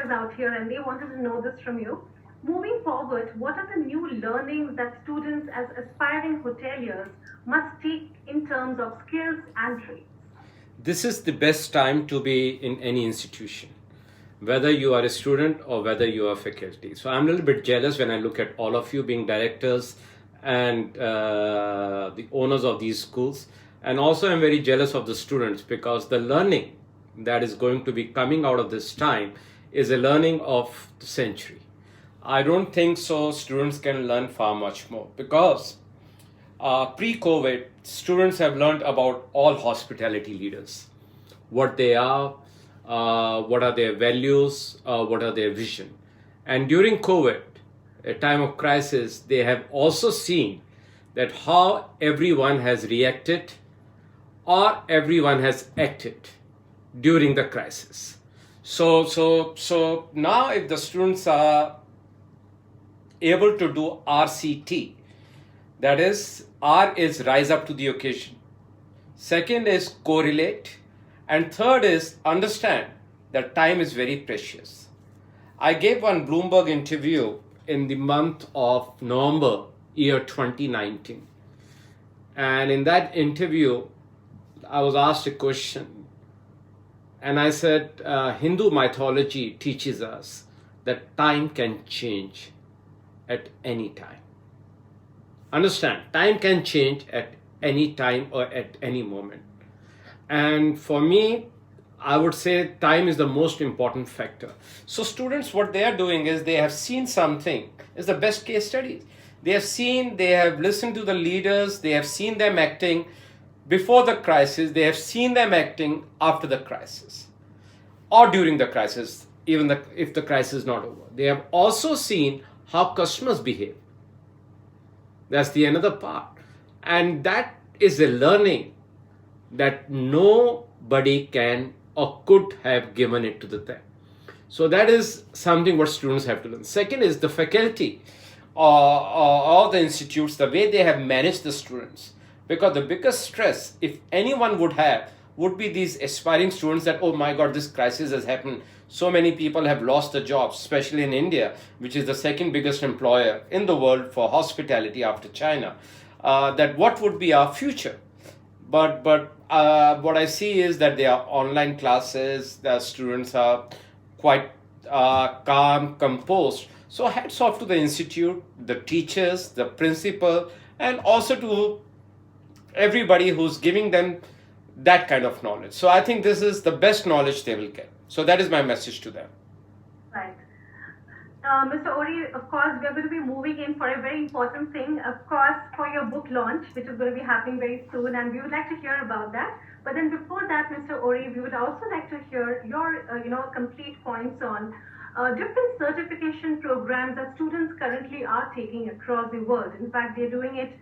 teachers out here and they wanted to know this from you. Moving forward, what are the new learnings that students as aspiring hoteliers must take in terms of skills and traits? This is the best time to be in any institution, whether you are a student or whether you are faculty. So I'm a little bit jealous when I look at all of you being directors and the owners of these schools. And also I'm very jealous of the students, because the learning that is going to be coming out of this time is a learning of the century. I don't think so students can learn far much more, because pre-COVID, students have learned about all hospitality leaders, what they are, what are their values, what are their vision. And during COVID, a time of crisis, they have also seen that how everyone has reacted or everyone has acted during the crisis. So now if the students are able to do RCT, that is, R is rise up to the occasion. Second is correlate. And third is understand that time is very precious. I gave one Bloomberg interview in the month of November, year 2019. And in that interview, I was asked a question. And I said, Hindu mythology teaches us that time can change at any time. Understand, time can change at any time or at any moment. And for me, I would say time is the most important factor. So students, what they are doing is they have seen something. It's the best case studies. They have listened to the leaders, they have seen them acting before the crisis, they have seen them acting after the crisis or during the crisis, even if the crisis is not over. They have also seen how customers behave. That's the another part. And that is a learning that nobody can or could have given it to them. So that is something what students have to learn. Second is the faculty or the institutes, the way they have managed the students. Because the biggest stress, if anyone would be these aspiring students that, oh my God, this crisis has happened. So many people have lost their jobs, especially in India, which is the second biggest employer in the world for hospitality after China. That what would be our future? But what I see is that there are online classes, the students are quite calm, composed. So hats off to the institute, the teachers, the principal, and also to everybody who's giving them that kind of knowledge. So I think this is the best knowledge they will get. So that is my message to them. Right. Mr. Ori, of course, we are going to be moving in for a very important thing, of course, for your book launch, which is going to be happening very soon, and we would like to hear about that. But then before that, Mr. Ori, we would also like to hear your complete points on different certification programs that students currently are taking across the world. In fact, they're doing it,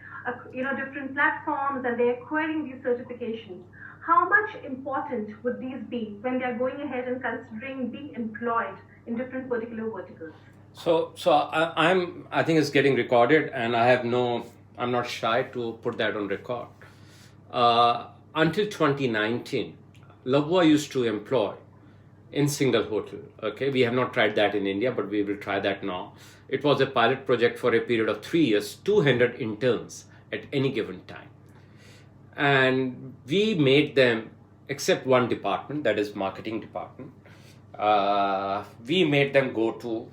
different platforms, and they're acquiring these certifications. How much important would these be when they're going ahead and considering being employed in different particular verticals? So I think it's getting recorded, and I'm not shy to put that on record. Until 2019, Labua used to employ in single hotel. Okay, we have not tried that in India, but we will try that now. It was a pilot project for a period of 3 years, 200 interns at any given time. And we made them, except one department, that is marketing department, we made them go to,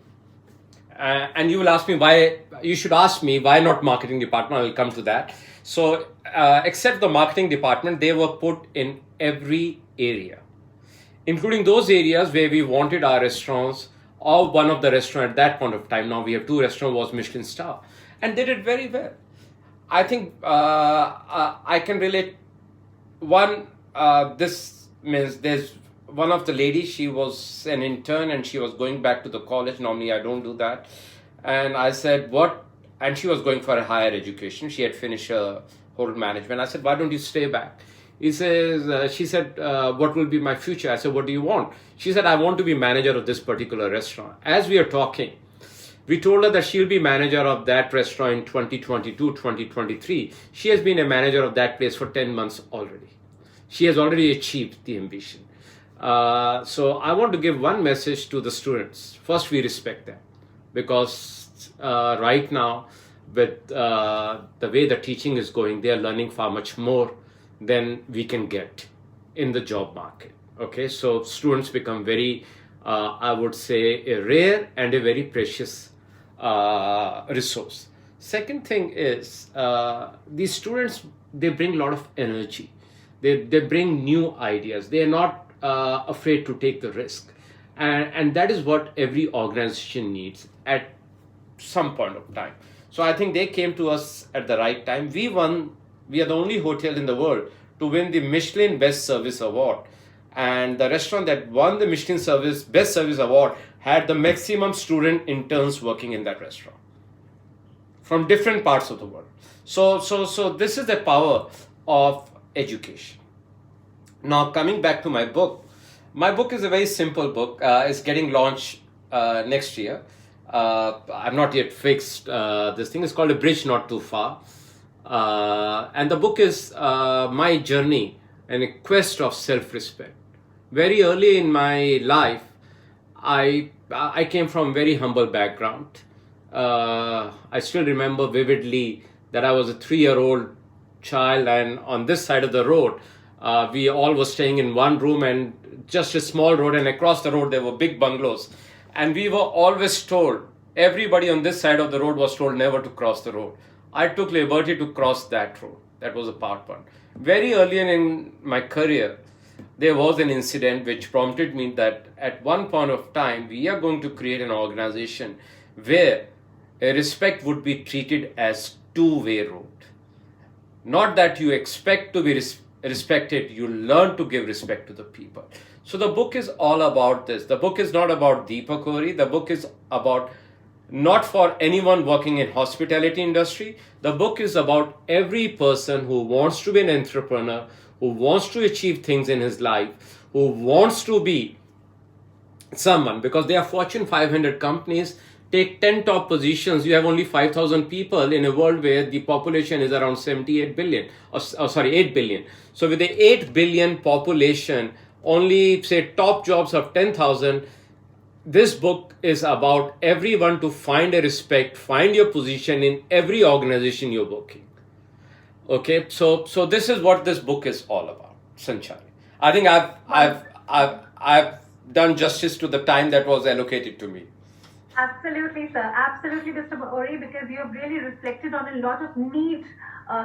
and you will ask me why, you should ask me why not marketing department, I will come to that. So except the marketing department, they were put in every area, including those areas where we wanted our restaurants, or one of the restaurants at that point of time, now we have 2 restaurants, was Michelin star, and they did very well. I think I can relate. This means there's one of the ladies, she was an intern and she was going back to the college. Normally I don't do that. And I said, what? And she was going for a higher education. She had finished her hotel management. I said, why don't you stay back? She said, what will be my future? I said, what do you want? She said, I want to be manager of this particular restaurant. As we are talking, we told her that she'll be manager of that restaurant in 2022, 2023. She has been a manager of that place for 10 months already. She has already achieved the ambition. So I want to give one message to the students. First, we respect them, because right now, with the way the teaching is going, they are learning far much more than we can get in the job market. Okay, so students become very, I would say, a rare and a very precious resource. Second thing is, these students, they bring a lot of energy. They bring new ideas. They are not afraid to take the risk. And that is what every organization needs at some point of time. So I think they came to us at the right time. We are the only hotel in the world to win the Michelin Best Service Award. And the restaurant that won the Michelin Best Service Award had the maximum student interns working in that restaurant from different parts of the world. So this is the power of education. Now, coming back to my book is a very simple book. It's getting launched next year. I've not yet fixed this thing. It's called A Bridge Not Too Far. And the book is my journey and a quest of self-respect. Very early in my life, I came from very humble background. I still remember vividly that I was a 3-year-old child, and on this side of the road, we all were staying in one room, and just a small road, and across the road there were big bungalows. And we were always told, everybody on this side of the road was told never to cross the road. I took liberty to cross that road. That was a part one. Very early in my career, there was an incident which prompted me that at one point of time, we are going to create an organization where respect would be treated as two-way road. Not that you expect to be respected, you learn to give respect to the people. So the book is all about this. The book is not about Deepak Ohri. The book is about not for anyone working in hospitality industry. The book is about every person who wants to be an entrepreneur, who wants to achieve things in his life, who wants to be someone, because they are Fortune 500 companies. Take 10 top positions, you have only 5,000 people in a world where the population is around 78 billion, 8 billion. So with the 8 billion population, only say top jobs of 10,000, this book is about everyone to find a respect, find your position in every organization you're working. Okay, so this is what this book is all about, Sanchari. I think I've done justice to the time that was allocated to me. Absolutely, sir. Absolutely, Mr. Ohri, because you have really reflected on a lot of need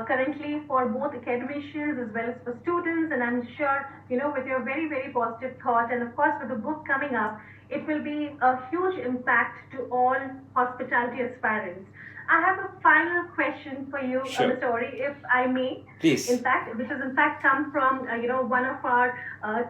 currently for both academicians as well as for students. And I'm sure, with your very, very positive thought, and of course, with the book coming up, it will be a huge impact to all hospitality aspirants. I have a final question for you, Sure. Mr. Ohri, if I may. Please. In fact, which has in fact come from one of our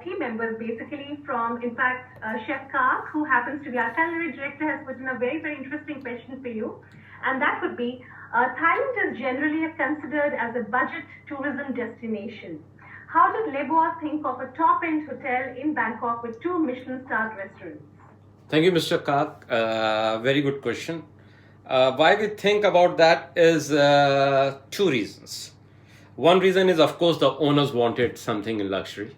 team members, basically from Chef Kark, who happens to be our culinary director, has put in a very, very interesting question for you, and that would be: Thailand is generally considered as a budget tourism destination. How did Lebois think of a top-end hotel in Bangkok with 2 Michelin-starred restaurants? Thank you, Mr. Kark. Very good question. Why we think about that is 2 reasons. One reason is, of course, the owners wanted something in luxury.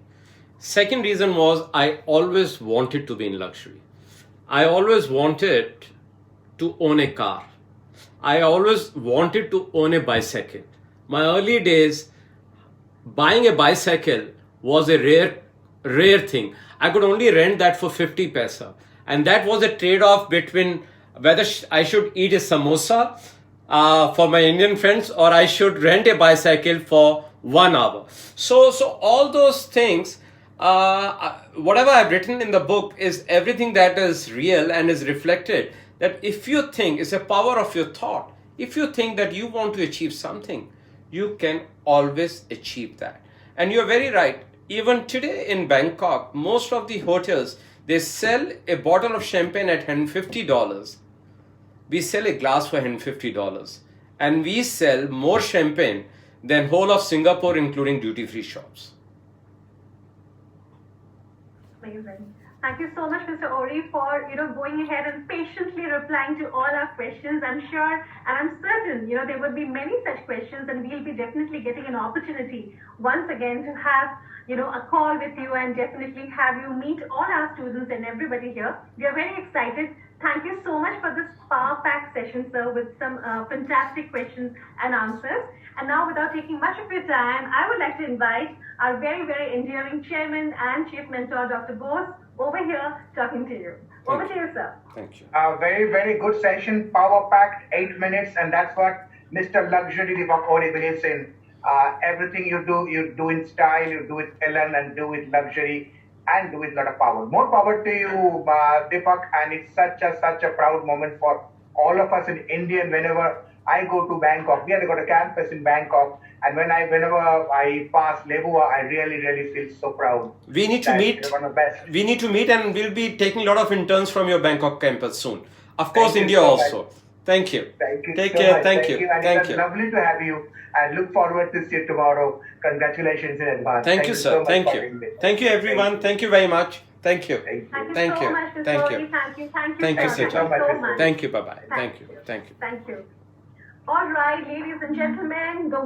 Second reason was I always wanted to be in luxury. I always wanted to own a car. I always wanted to own a bicycle. My early days, buying a bicycle was a rare thing. I could only rent that for 50 paisa. And that was a trade-off between whether I should eat a samosa for my Indian friends, or I should rent a bicycle for 1 hour. So all those things, whatever I've written in the book is everything that is real and is reflected. That if you think, it's a power of your thought. If you think that you want to achieve something, you can always achieve that. And you're very right. Even today in Bangkok, most of the hotels, they sell a bottle of champagne at $150. We sell a glass for $150. And we sell more champagne than whole of Singapore, including duty-free shops. Amazing. Thank you so much, Mr. Ori, for going ahead and patiently replying to all our questions. I'm sure, and I'm certain, there would be many such questions, and we'll be definitely getting an opportunity once again to have a call with you and definitely have you meet all our students and everybody here. We are very excited. Thank you so much for this power-packed session, sir, with some fantastic questions and answers. And now, without taking much of your time, I would like to invite our very, very endearing chairman and chief mentor, Dr. Bose, over here talking to you. Over to you, sir. Thank you. Very, very good session, power-packed, 8 minutes, and that's what Mr. Luxury Deepak Ori believes in. Everything you do in style, you do with talent, and do with luxury, and do with a lot of power. More power to you, Deepak, and it's such a proud moment for all of us in India. And whenever I go to Bangkok, we have got a campus in Bangkok, and whenever I pass Lebua, I really feel so proud. We need to meet. One of the best. We need to meet, and we'll be taking a lot of interns from your Bangkok campus soon. Of course, Thank you India so also. much. Thank you. Thank you. Take so care. much. Thank you. And Thank it was you. lovely to have you, and look forward to see you tomorrow. Congratulations in advance. Thank you, sir. so much Thank for you. being there. Thank you, everyone. Thank you very much. Thank you. Thank you. Thank you Thank so you. much, Mr. Thank Ori. you. Thank you. Thank you, sir. Sir. Thank you so much. Thank you. Bye bye. Thank you. Thank you. Thank you. All right, ladies and gentlemen, the